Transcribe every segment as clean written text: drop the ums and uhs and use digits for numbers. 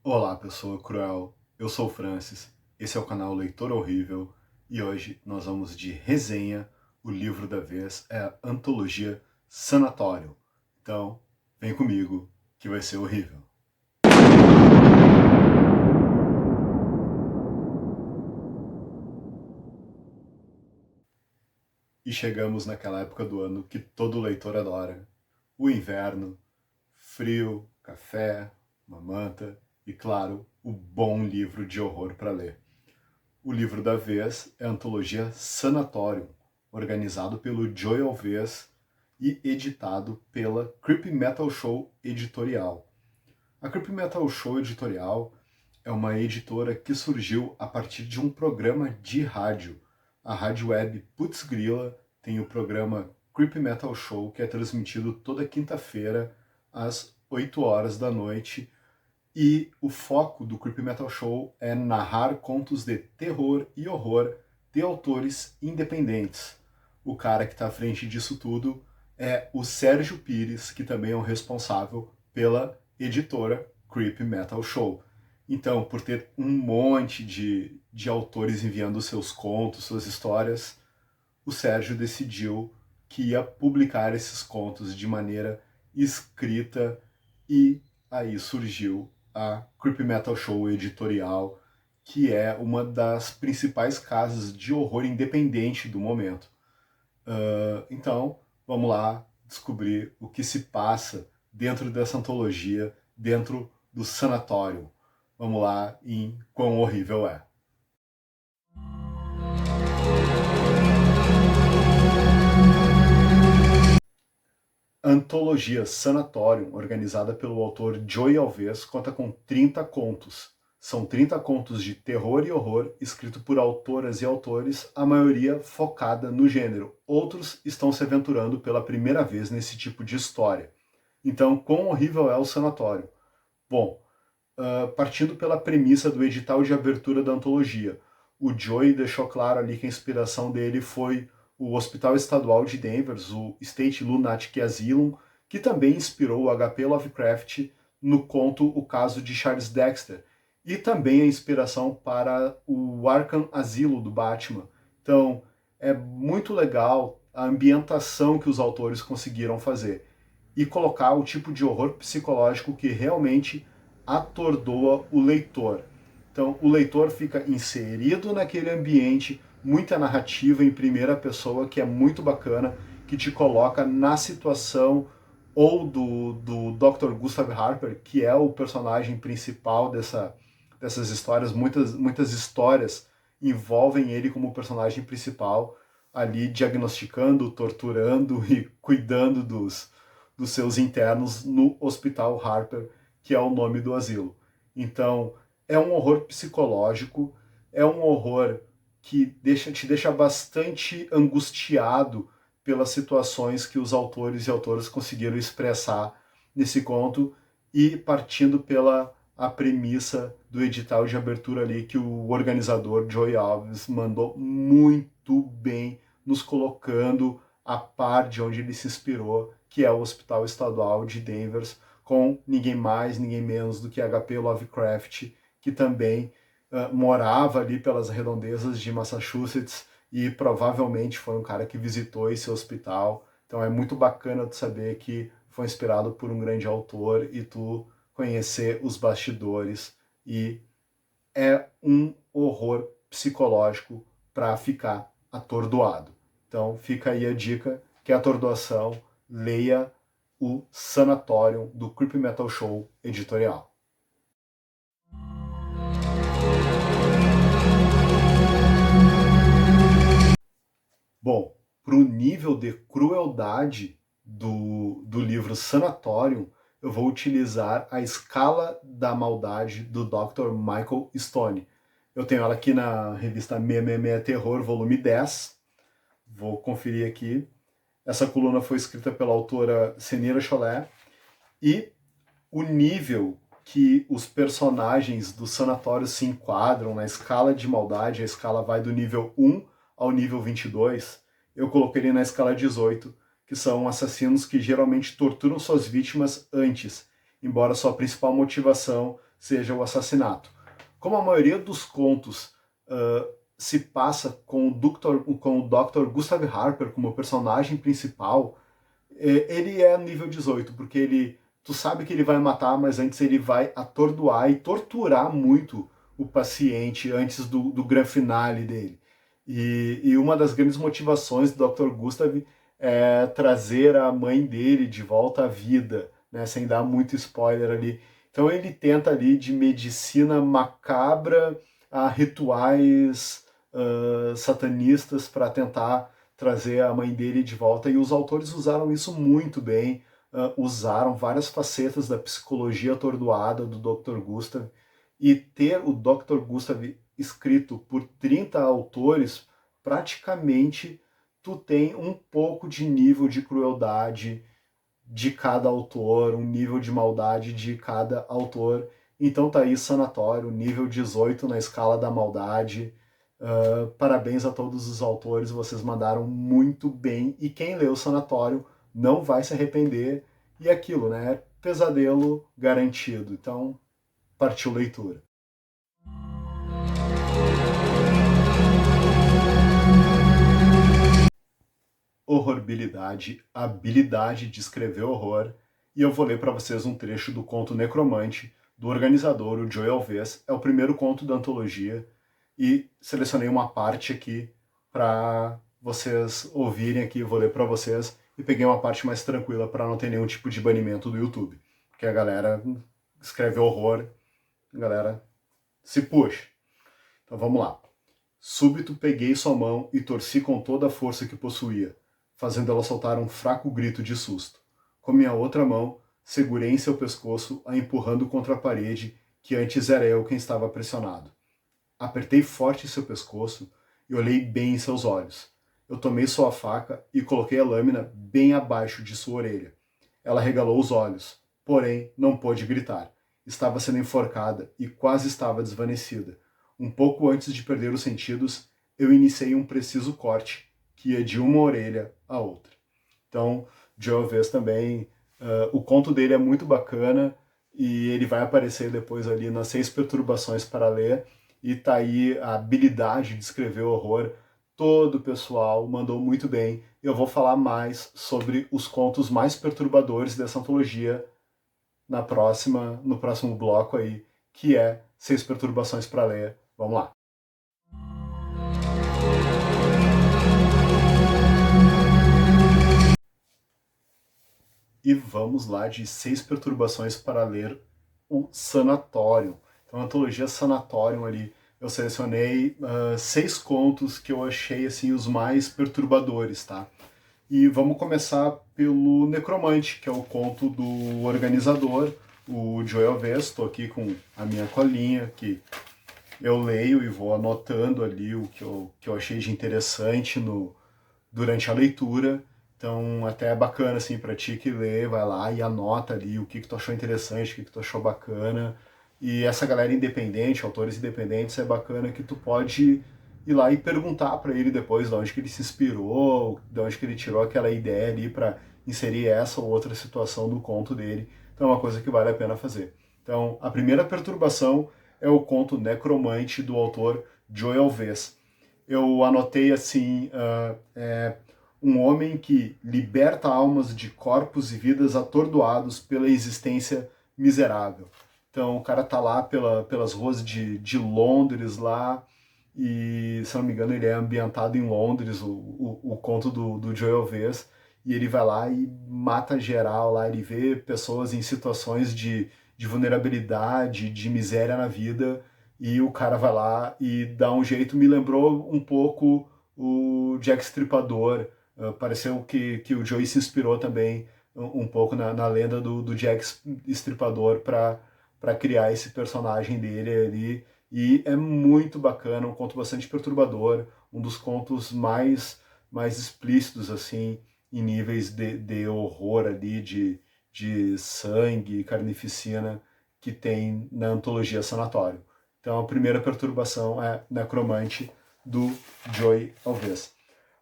Olá, pessoa cruel. Eu sou o Francis. Esse é o canal Leitor Horrível e hoje nós vamos de resenha. O livro da vez é a antologia Sanatório. Então, vem comigo que vai ser horrível. E chegamos naquela época do ano que todo leitor adora: o inverno, frio, café, uma manta e, claro, o bom livro de horror para ler. O livro da vez é a antologia Sanatório, organizado pelo Joey Alves e editado pela Creepy Metal Show Editorial. A Creepy Metal Show Editorial é uma editora que surgiu a partir de um programa de rádio. A rádio web Putz Grila tem o programa Creepy Metal Show, que é transmitido toda quinta-feira às 8 horas da noite, e o foco do Creepy Metal Show é narrar contos de terror e horror de autores independentes. O cara que está à frente disso tudo é o Sérgio Pires, que também é o responsável pela editora Creepy Metal Show. Então, por ter um monte de autores enviando seus contos, suas histórias, o Sérgio decidiu que ia publicar esses contos de maneira escrita e aí surgiu a Creepy Metal Show Editorial, que é uma das principais casas de horror independente do momento. Então, vamos lá descobrir o que se passa dentro dessa antologia, dentro do sanatório. Vamos lá em Quão Horrível É. Antologia Sanatorium, organizada pelo autor Joey Alves, conta com 30 contos. São 30 contos de terror e horror, escritos por autoras e autores, a maioria focada no gênero. Outros estão se aventurando pela primeira vez nesse tipo de história. Então, quão horrível é o sanatório? Bom, partindo pela premissa do edital de abertura da antologia, o Joey deixou claro ali que a inspiração dele foi o Hospital Estadual de Denver, o State Lunatic Asylum, que também inspirou o HP Lovecraft no conto O Caso de Charles Dexter, e também a inspiração para o Arkham Asylum do Batman. Então, é muito legal a ambientação que os autores conseguiram fazer e colocar o tipo de horror psicológico que realmente atordoa o leitor. Então, o leitor fica inserido naquele ambiente, muita narrativa em primeira pessoa, que é muito bacana, que te coloca na situação ou do Dr. Gustav Harper, que é o personagem principal dessas histórias. Muitas histórias envolvem ele como personagem principal, ali diagnosticando, torturando e cuidando dos seus internos no Hospital Harper, que é o nome do asilo. Então, é um horror psicológico, é um horror que te deixa bastante angustiado pelas situações que os autores e autoras conseguiram expressar nesse conto, e partindo pela a premissa do edital de abertura ali, que o organizador Joey Alves mandou muito bem, nos colocando a par de onde ele se inspirou, que é o Hospital Estadual de Denver, com ninguém mais, ninguém menos do que HP Lovecraft, que também morava ali pelas redondezas de Massachusetts e provavelmente foi um cara que visitou esse hospital. Então é muito bacana tu saber que foi inspirado por um grande autor e tu conhecer os bastidores, e é um horror psicológico para ficar atordoado. Então fica aí a dica, que é atordoação, leia o Sanatório do Creepy Metal Show Editorial. Bom, para o nível de crueldade do livro Sanatorium, eu vou utilizar a escala da maldade do Dr. Michael Stone. Eu tenho ela aqui na revista Meme Terror, volume 10. Vou conferir aqui. Essa coluna foi escrita pela autora Senira Chollet, e o nível que os personagens do sanatório se enquadram na escala de maldade, a escala vai do nível 1 ao nível 22, eu colocaria na escala 18, que são assassinos que geralmente torturam suas vítimas antes, embora sua principal motivação seja o assassinato. Como a maioria dos contos se passa com o Dr. Gustav Harper como personagem principal, ele é nível 18, porque tu sabe que ele vai matar, mas antes ele vai atordoar e torturar muito o paciente antes do grande finale dele. E uma das grandes motivações do Dr. Gustav é trazer a mãe dele de volta à vida, né, sem dar muito spoiler ali. Então ele tenta ali de medicina macabra a rituais satanistas para tentar trazer a mãe dele de volta, e os autores usaram isso muito bem, usaram várias facetas da psicologia atordoada do Dr. Gustav, e ter o Dr. Gustav escrito por 30 autores, praticamente tu tem um pouco de nível de crueldade de cada autor, um nível de maldade de cada autor. Então tá aí Sanatório, nível 18 na escala da maldade. Parabéns a todos os autores, vocês mandaram muito bem, e quem leu Sanatório não vai se arrepender, e aquilo, né? Pesadelo garantido. Então, partiu leitura. Horrorbilidade, habilidade de escrever horror, e eu vou ler para vocês um trecho do conto Necromante, do organizador, o Joey Alves. É o primeiro conto da antologia, e selecionei uma parte aqui para vocês ouvirem aqui, vou ler para vocês, e peguei uma parte mais tranquila para não ter nenhum tipo de banimento do YouTube, porque a galera escreve horror, a galera se puxa. Então vamos lá. Súbito peguei sua mão e torci com toda a força que possuía, fazendo ela soltar um fraco grito de susto. Com minha outra mão, segurei em seu pescoço, a empurrando contra a parede, que antes era eu quem estava pressionado. Apertei forte seu pescoço e olhei bem em seus olhos. Eu tomei sua faca e coloquei a lâmina bem abaixo de sua orelha. Ela regalou os olhos, porém não pôde gritar. Estava sendo enforcada e quase estava desvanecida. Um pouco antes de perder os sentidos, eu iniciei um preciso corte, que ia de uma orelha à outra. Então, Joe Alves também, o conto dele é muito bacana, e ele vai aparecer depois ali nas 6 perturbações para ler, e tá aí a habilidade de escrever horror. Todo o pessoal mandou muito bem. Eu vou falar mais sobre os contos mais perturbadores dessa antologia no próximo bloco aí, que é 6 perturbações para ler. Vamos lá. E vamos lá de 6 perturbações para ler o Sanatório. Então, a antologia Sanatório ali, eu selecionei 6 contos que eu achei assim os mais perturbadores, tá? E vamos começar pelo Necromante, que é o conto do organizador, o Joel Vez. Estou aqui com a minha colinha, que eu leio e vou anotando ali o que eu achei de interessante durante a leitura. Então, até é bacana, assim, para ti que lê, vai lá e anota ali o que tu achou interessante, o que tu achou bacana. E essa galera independente, autores independentes, é bacana que tu pode ir lá e perguntar para ele depois de onde que ele se inspirou, de onde que ele tirou aquela ideia ali para inserir essa ou outra situação no conto dele. Então, é uma coisa que vale a pena fazer. Então, a primeira perturbação é o conto Necromante, do autor Joel Vez. Eu anotei assim, um homem que liberta almas de corpos e vidas atordoados pela existência miserável. Então o cara tá lá pelas ruas de Londres lá, e se não me engano ele é ambientado em Londres, o conto do Joel Vez, e ele vai lá e mata geral lá, ele vê pessoas em situações de vulnerabilidade, de miséria na vida, e o cara vai lá e dá um jeito. Me lembrou um pouco o Jack Stripador. Pareceu que o Joey se inspirou também um pouco na lenda do Jack Stripador para criar esse personagem dele ali. E é muito bacana, um conto bastante perturbador, um dos contos mais explícitos, assim, em níveis de horror ali, de sangue, carnificina, que tem na antologia Sanatório. Então a primeira perturbação é Necromante, do Joey Alves.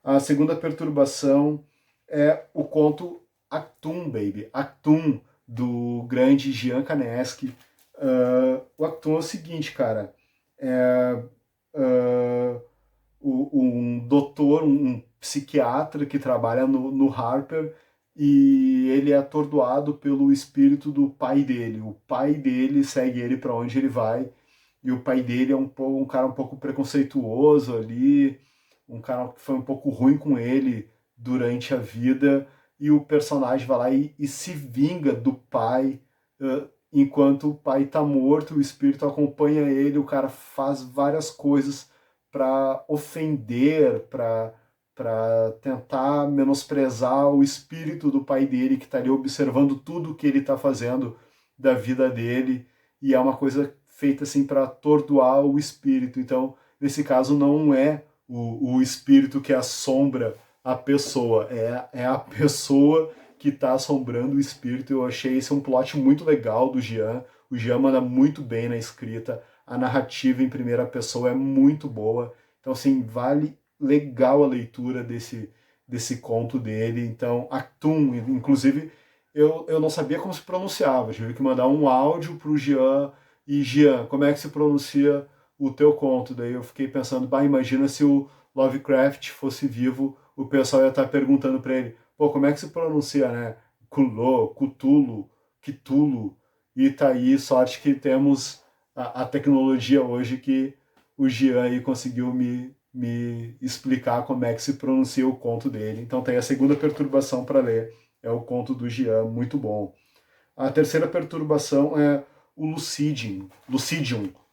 A segunda perturbação é o conto Actum, Baby. Actum, do grande Jean Kaneski. O Acton é o seguinte, cara. É, ah, um doutor, um psiquiatra que trabalha no Harper e ele é atordoado pelo espírito do pai dele. O pai dele segue ele para onde ele vai e o pai dele é um cara um pouco preconceituoso ali, um cara que foi um pouco ruim com ele durante a vida e o personagem vai lá e se vinga do pai. Enquanto o pai está morto, o espírito acompanha ele, o cara faz várias coisas para ofender, para tentar menosprezar o espírito do pai dele, que está ali observando tudo que ele está fazendo da vida dele, e é uma coisa feita assim para atordoar o espírito. Então, nesse caso, não é o espírito que assombra a pessoa, é a pessoa que está assombrando o espírito. Eu achei esse um plot muito legal do Jean. O Jean manda muito bem na escrita, a narrativa em primeira pessoa é muito boa. Então, assim, vale legal a leitura desse conto dele. Então, Actum, inclusive, eu não sabia como se pronunciava. Eu tive que mandar um áudio pro Jean. E, Jean, como é que se pronuncia o teu conto? Daí eu fiquei pensando, bah, imagina se o Lovecraft fosse vivo, o pessoal ia estar perguntando para ele, pô, como é que se pronuncia, né? Kulô, Cthulhu, Cthulhu. E tá aí, sorte que temos a tecnologia hoje que o Jean aí conseguiu me explicar como é que se pronuncia o conto dele. Então tem a segunda perturbação para ler, é o conto do Jean, muito bom. A terceira perturbação é o Lucidium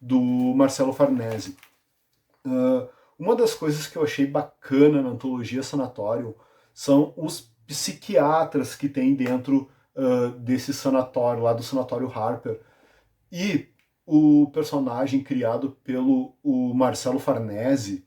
do Marcelo Farnese. Uma das coisas que eu achei bacana na antologia Sanatório são os psiquiatras que tem dentro desse sanatório, lá do Sanatório Harper. E o personagem criado pelo o Marcelo Farnese,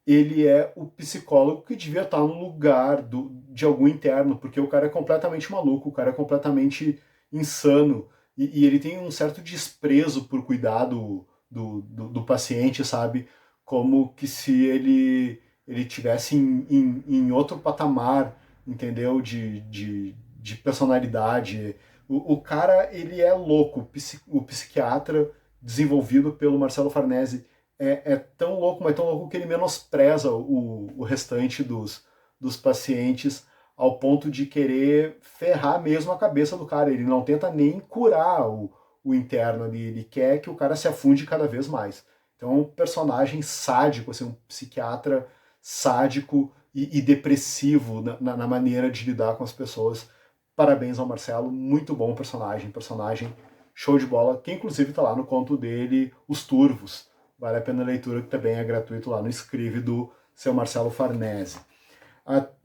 ele é o psicólogo que devia estar no lugar de algum interno, porque o cara é completamente maluco, o cara é completamente insano, e ele tem um certo desprezo por cuidar do paciente, sabe? Como que se ele tivesse em outro patamar, entendeu? De personalidade. O cara, ele é louco, o psiquiatra desenvolvido pelo Marcelo Farnese é tão louco, mas tão louco que ele menospreza o restante dos pacientes ao ponto de querer ferrar mesmo a cabeça do cara. Ele não tenta nem curar o interno ali, ele quer que o cara se afunde cada vez mais. Então é um personagem sádico, assim, um psiquiatra sádico e depressivo na maneira de lidar com as pessoas. Parabéns ao Marcelo, muito bom personagem show de bola, que inclusive está lá no conto dele, Os Turvos. Vale a pena a leitura, que também é gratuito lá no Escrive do seu Marcelo Farnese.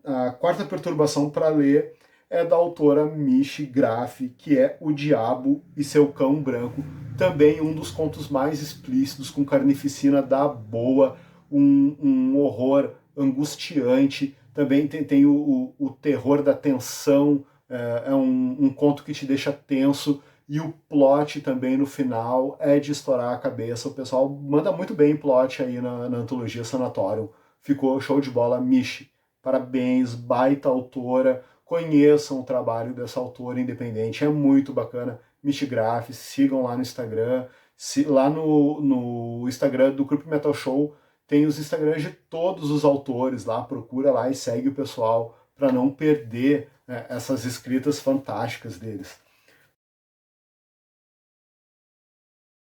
A quarta perturbação para ler é da autora Michi Graf, que é O Diabo e Seu Cão Branco, também um dos contos mais explícitos, com carnificina da boa, um horror angustiante, também tem o terror da tensão, é um conto que te deixa tenso, e o plot também no final é de estourar a cabeça. O pessoal manda muito bem plot aí na antologia Sanatório. Ficou show de bola, Michi. Parabéns, baita autora. Conheçam o trabalho dessa autora independente, é muito bacana. Michi Graf, sigam lá no Instagram. Lá no Instagram do Creepy Metal Show tem os Instagrams de todos os autores lá. Procura lá e segue o pessoal para não perder essas escritas fantásticas deles.